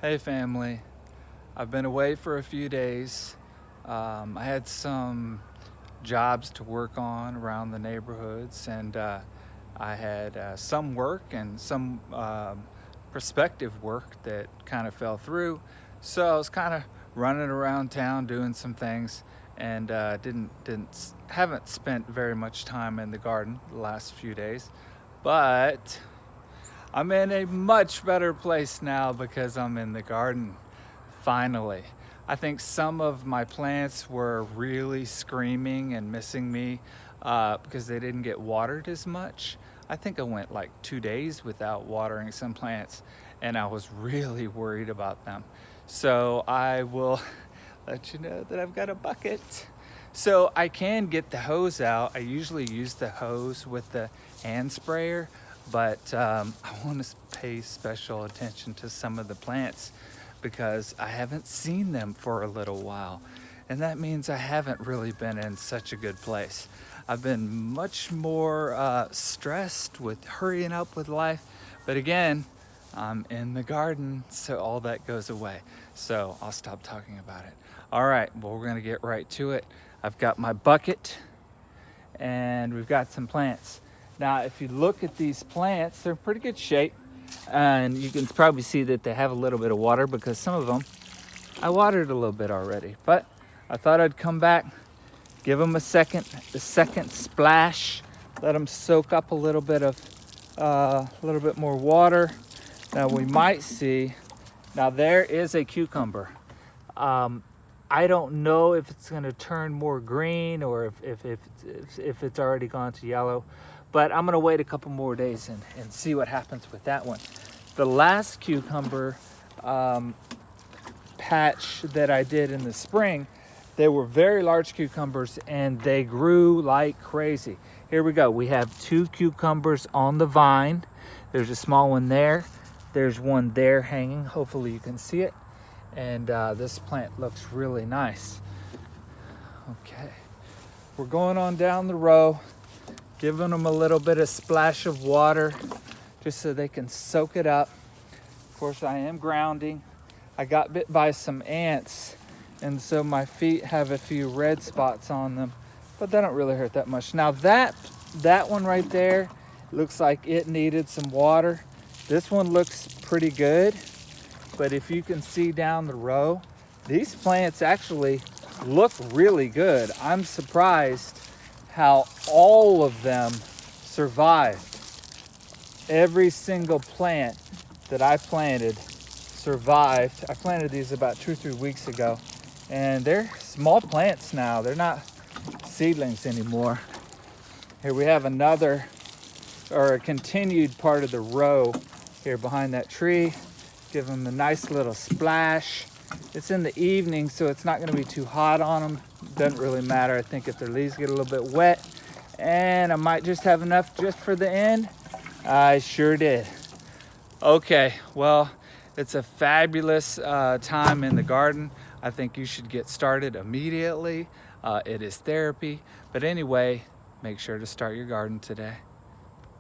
Hey family, I've been away for a few days. I had some jobs to work on around the neighborhoods, and I had some work and some prospective work that kind of fell through. So I was kind of running around town doing some things, and haven't spent very much time in the garden the last few days, but I'm in a much better place now because I'm in the garden, finally. I think some of my plants were really screaming and missing me because they didn't get watered as much. I think I went like 2 days without watering some plants, and I was really worried about them. So I will let you know that I've got a bucket. So I can get the hose out. I usually use the hose with the hand sprayer, but I want to pay special attention to some of the plants because I haven't seen them for a little while. And that means I haven't really been in such a good place. I've been much more stressed with hurrying up with life. But again, I'm in the garden, so all that goes away. So I'll stop talking about it. All right, well, we're gonna get right to it. I've got my bucket and we've got some plants. Now, if you look at these plants, they're in pretty good shape. And you can probably see that they have a little bit of water because some of them I watered a little bit already. But I thought I'd come back, give them a second splash, let them soak up a little bit more water. Now we might see, now there is a cucumber. I don't know if it's going to turn more green or if it's already gone to yellow, but I'm going to wait a couple more days and see what happens with that one. The last cucumber patch that I did in the spring, they were very large cucumbers and they grew like crazy. Here we go. We have 2 cucumbers on the vine. There's a small one there. There's one there hanging. Hopefully you can see it. And this plant looks really nice. Okay, we're going on down the row, giving them a little bit of splash of water just so they can soak it up. Of course, I am grounding. I got bit by some ants, and so my feet have a few red spots on them, but they don't really hurt that much. Now that one right there looks like it needed some water. This one looks pretty good. But if you can see down the row, these plants actually look really good. I'm surprised how all of them survived. Every single plant that I planted survived. I planted these about 2 or 3 weeks ago, and they're small plants now. They're not seedlings anymore. Here we have another, or a continued part of the row here behind that tree. Give them a nice little splash. It's in the evening, so it's not going to be too hot on them. Doesn't really matter. I think if their leaves get a little bit wet, and I might just have enough just for the end. I sure did. Okay, well, it's a fabulous time in the garden. I think you should get started immediately. It is therapy. But anyway, make sure to start your garden today.